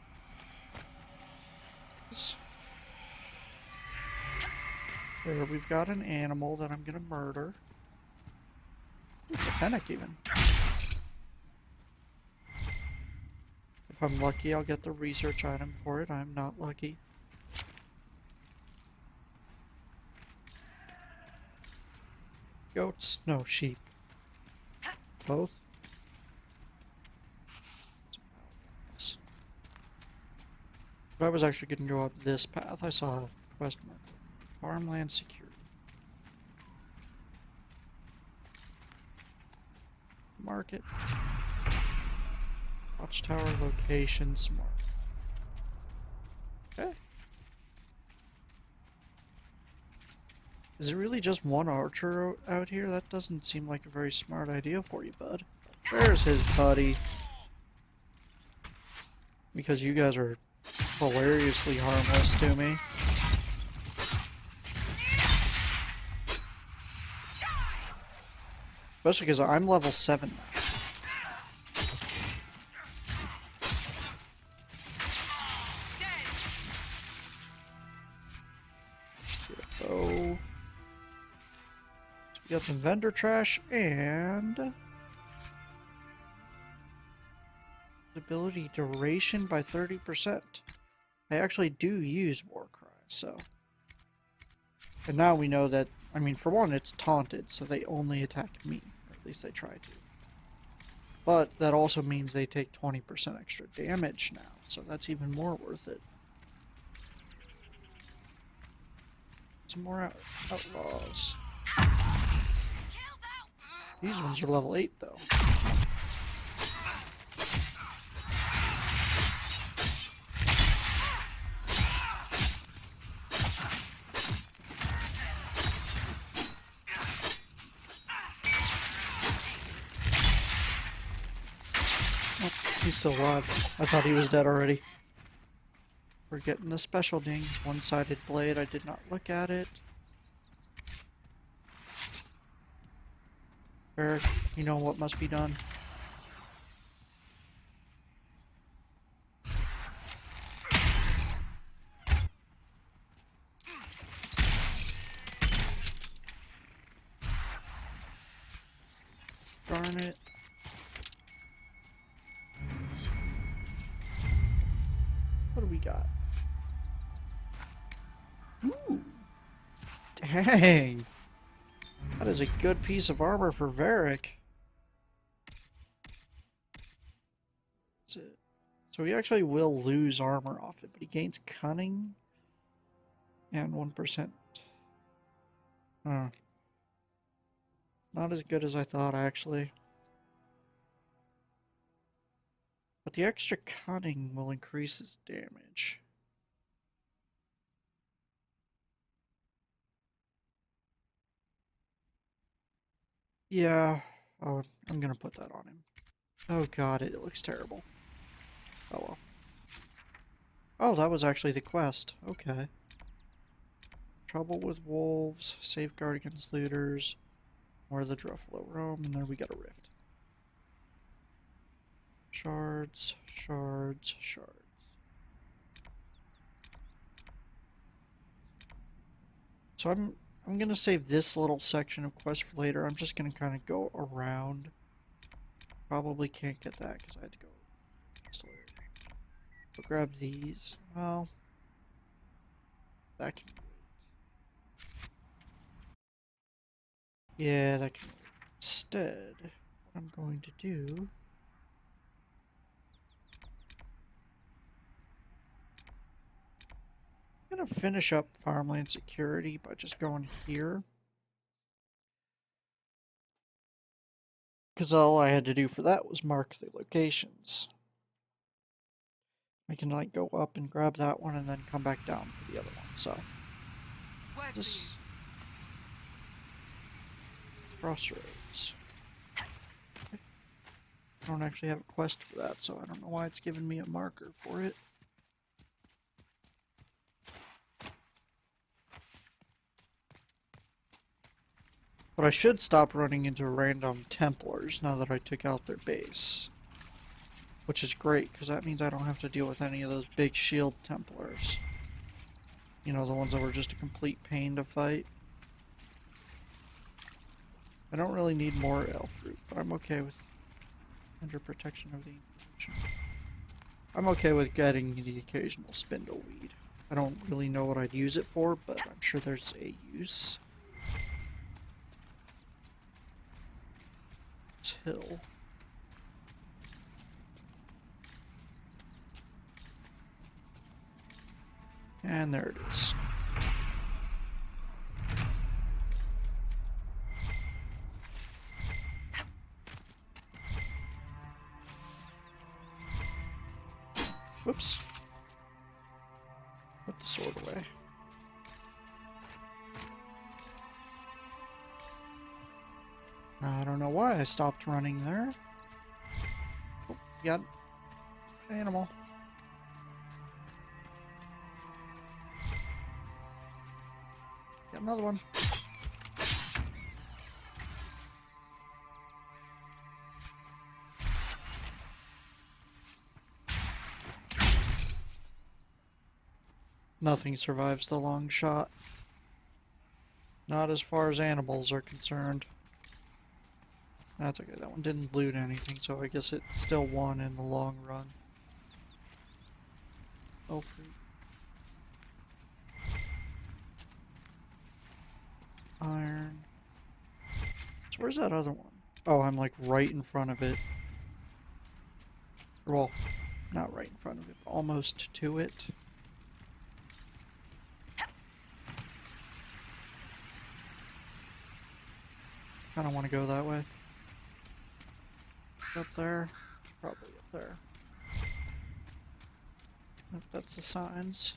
There, we've got an animal that I'm gonna murder. Ooh, a fennec even. If I'm lucky, I'll get the research item for it. I'm not lucky. Goats? No, sheep. Both? But I was actually going to go up this path. I saw a quest mark. Farmland security. Market. Watchtower locations. Okay. Is it really just one archer out here? That doesn't seem like a very smart idea for you, bud. There's his buddy. Because you guys are hilariously harmless to me. Especially because I'm level 7 now. So we got some vendor trash and ability duration by 30%. I actually do use Warcry, so. And now we know that, I mean, for one, it's taunted, so they only attack me. Or at least they try to. But that also means they take 20% extra damage now, so that's even more worth it. Some more outlaws. These ones are level 8, though. He's still alive. I thought he was dead already. We're getting the special ding. One-sided blade. I did not look at it. Eric, you know what must be done. Darn it. What do we got? Ooh. Dang. That is a good piece of armor for Varric. So he actually will lose armor off it, but he gains cunning and 1%. Not as good as I thought, actually. But the extra cunning will increase his damage. Yeah, oh, I'm gonna put that on him. Oh god, it looks terrible. Oh well. Oh, that was actually the quest. Okay. Trouble with wolves, safeguard against looters, where the Druffalo roam, and there we got a rift. Shards, shards, shards. So I'm gonna save this little section of quest for later. I'm just gonna kind of go around. Probably can't get that because I had to go. So grab these. Well, that can wait. Yeah, that can wait. Instead, what I'm going to do. I'm gonna finish up farmland security by just going here. Because all I had to do for that was mark the locations. I can like go up and grab that one and then come back down for the other one. So Word for just crossroads. Okay. I don't actually have a quest for that, so I don't know why it's giving me a marker for it. But I should stop running into random Templars now that I took out their base. Which is great, because that means I don't have to deal with any of those big shield Templars. You know, the ones that were just a complete pain to fight. I don't really need more elf fruit, but I'm okay with under protection of the Inquisition. I'm okay with getting the occasional spindleweed. I don't really know what I'd use it for, but I'm sure there's a use. Hill. And there it is. Whoops. Put the sword away. I don't know why I stopped running there. Oh, got an animal. Got another one. Nothing survives the long shot. Not as far as animals are concerned. That's okay, that one didn't loot anything, so I guess it still won in the long run. Oh, fruit. Iron. So where's that other one? Oh, I'm like right in front of it. Well, not right in front of it, but almost to it. I don't want to go that way. Up there? Probably up there. Nope, that's the signs.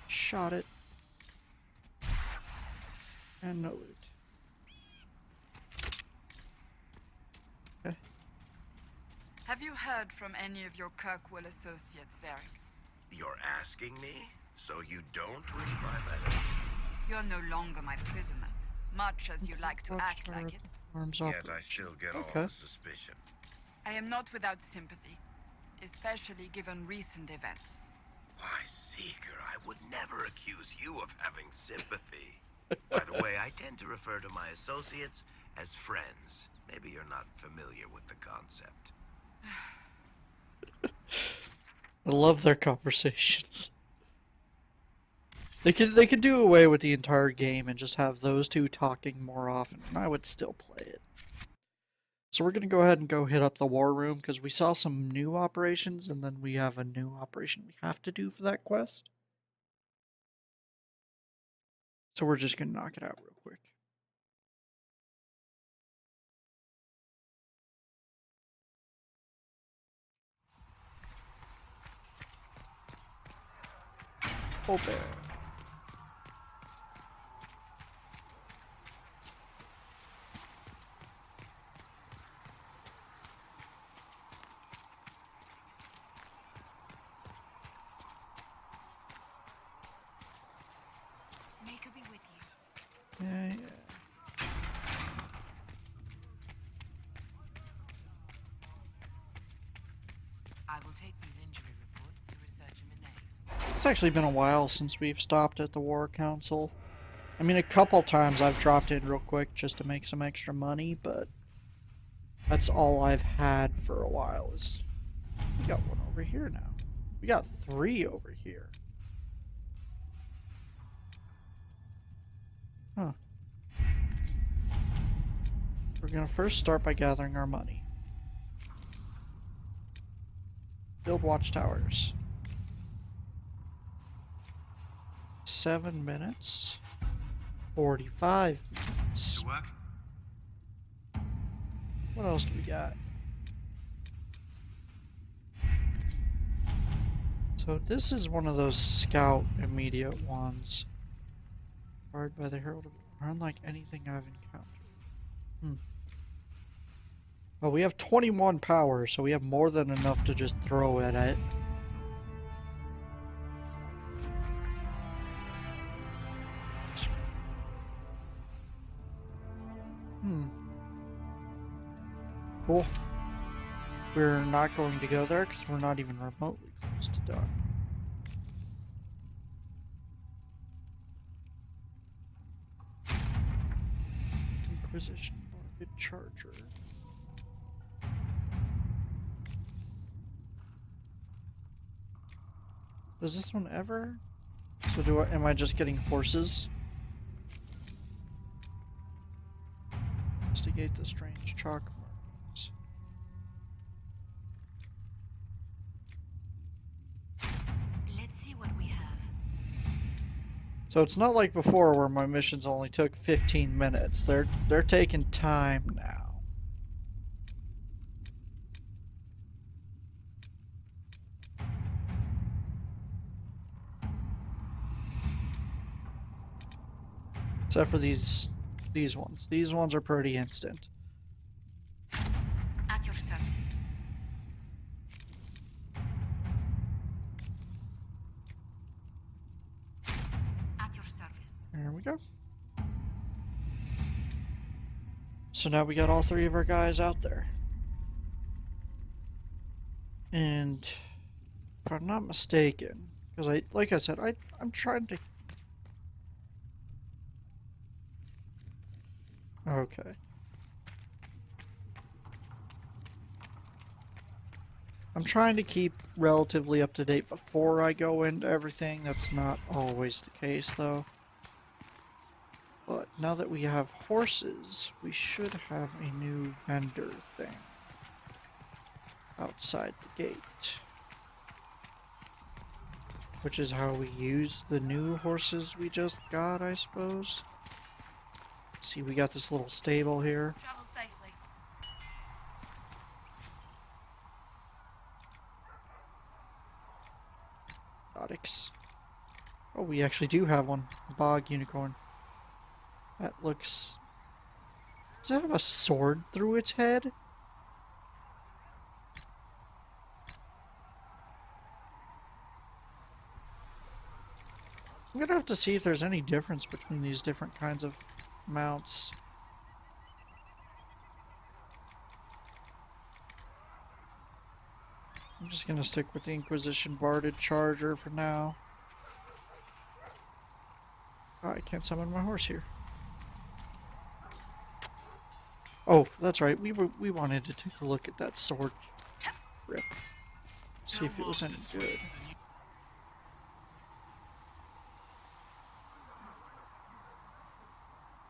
Shot it. And no loot. Okay. Have you heard from any of your Kirkwall associates, Varric? You're asking me? So you don't read my letters? You're no longer my prisoner, much as you like to act like it. Arms Yet I operation. still get all Okay. the suspicion. I am not without sympathy, especially given recent events. Why, Seeker, I would never accuse you of having sympathy. By the way, I tend to refer to my associates as friends. Maybe you're not familiar with the concept. I love their conversations. They could do away with the entire game and just have those two talking more often, and I would still play it. So we're gonna go ahead and go hit up the war room because we saw some new operations, and then we have a new operation we have to do for that quest. So we're just gonna knock it out real quick. Oh bear. Maker be with you. Yeah, yeah. I will take these injury reports to research him in It's actually been a while since we've stopped at the War Council. I mean, a couple times I've dropped in real quick just to make some extra money, but that's all I've had for a while. Is we got one over here now. We got 3 over here. Huh. We're gonna first start by gathering our money. Build watchtowers. 7 minutes. 45 minutes. To work? What else do we got? So this is one of those scout immediate ones. Fired by the Herald of... Unlike anything I've encountered. Well, we have 21 power, so we have more than enough to just throw at it. Cool. We're not going to go there because we're not even remotely close to done. Inquisition Market Charger. Does this one ever? So am I just getting horses? Investigate the strange chalk markings. Let's see what we have. So it's not like before where my missions only took 15 minutes. They're taking time now. Except for these ones. These ones are pretty instant. At your service. At your service. There we go. So now we got all 3 of our guys out there. And if I'm not mistaken, because like I said, I'm trying to... Okay. I'm trying to keep relatively up to date before I go into everything. That's not always the case, though. But now that we have horses, we should have a new vendor thing outside the gate. Which is how we use the new horses we just got, I suppose. See, we got this little stable here. Travel safely. Exotics. Oh, we actually do have one. Bog unicorn. That looks... Does it have a sword through its head? I'm gonna have to see if there's any difference between these different kinds of mounts. I'm just gonna stick with the Inquisition Barded Charger for now. Oh, I can't summon my horse here. Oh, that's right. We wanted to take a look at that sword grip. See if it was any good.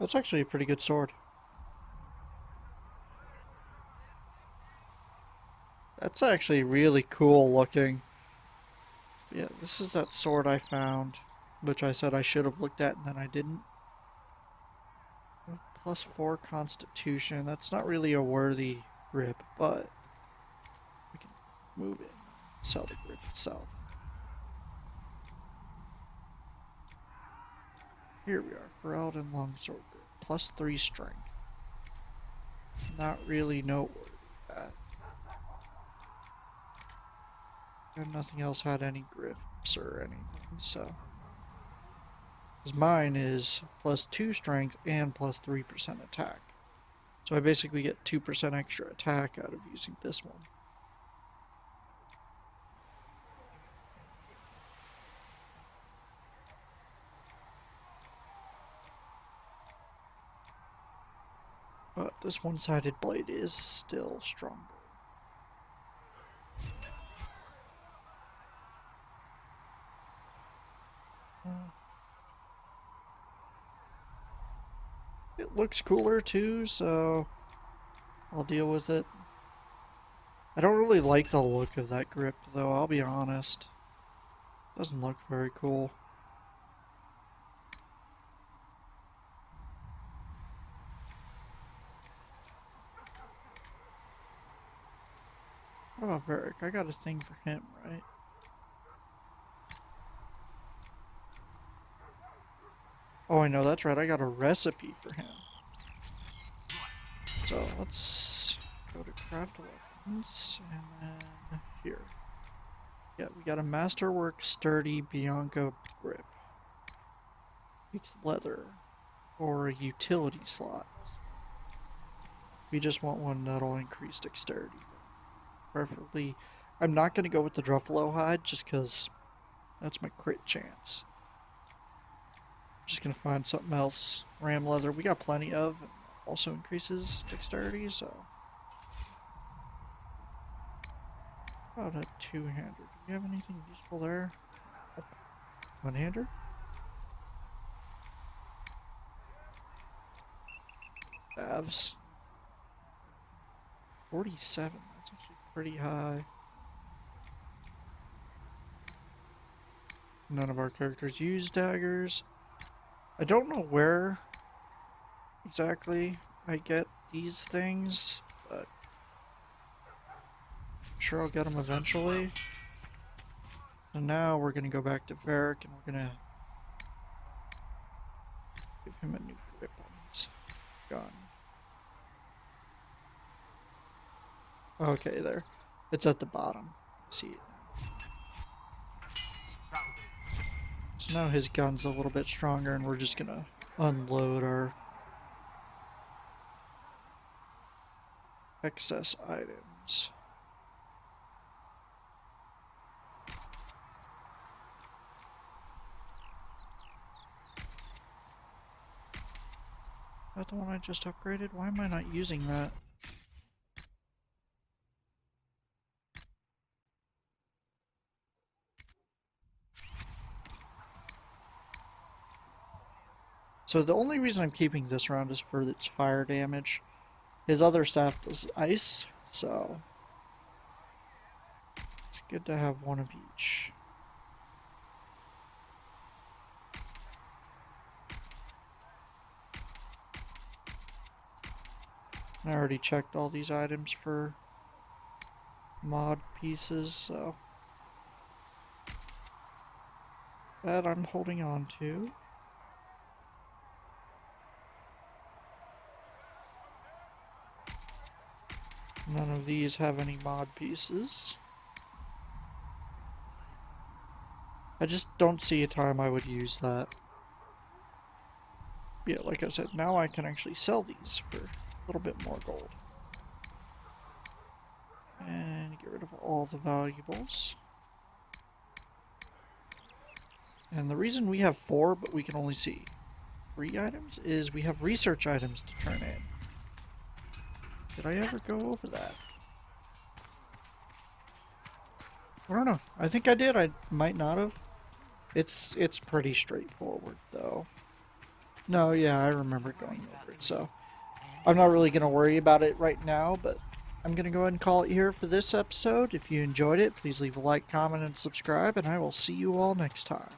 That's actually a pretty good sword. That's actually really cool looking. Yeah, this is that sword I found, which I said I should have looked at and then I didn't. +4 Constitution. That's not really a worthy grip, but we can move it, sell the grip itself. Here we are, Ferelden Longsword grip, +3 strength. Not really noteworthy. And nothing else had any grips or anything, so. Because mine is +2 strength and +3% attack. So I basically get 2% extra attack out of using this one. But this one-sided blade is still stronger. It looks cooler too, so I'll deal with it. I don't really like the look of that grip though, I'll be honest. Doesn't look very cool. How about Varric? I got a thing for him, right? Oh, I know, that's right. I got a recipe for him. So let's go to craft weapons and then here. Yeah, we got a masterwork sturdy Bianca grip. Makes leather or a utility slot. We just want one that'll increase dexterity. Preferably, I'm not going to go with the Druffalo hide just because that's my crit chance. I'm just going to find something else. Ram leather, we got plenty of. Also increases dexterity, so. How about a two-hander? Do we have anything useful there? One-hander? Staves. 47, that's actually pretty high. None of our characters use daggers. I don't know where exactly I get these things, but I'm sure I'll get them eventually. So now we're going to go back to Varric and we're going to give him a new grip on his gun. Okay, there. It's at the bottom. See it now. So now his gun's a little bit stronger and we're just going to unload our excess items. Is that the one I just upgraded? Why am I not using that? So the only reason I'm keeping this round is for its fire damage. His other staff does ice, so it's good to have one of each. I already checked all these items for mod pieces, so that I'm holding on to. None of these have any mod pieces. I just don't see a time I would use that. Yeah, like I said, now I can actually sell these for a little bit more gold. And get rid of all the valuables. And the reason we have 4, but we can only see 3 items, is we have research items to turn in. Did I ever go over that? I don't know. I think I did. I might not have. It's pretty straightforward, though. No, yeah, I remember going over it, so I'm not really going to worry about it right now, but I'm going to go ahead and call it here for this episode. If you enjoyed it, please leave a like, comment, and subscribe, and I will see you all next time.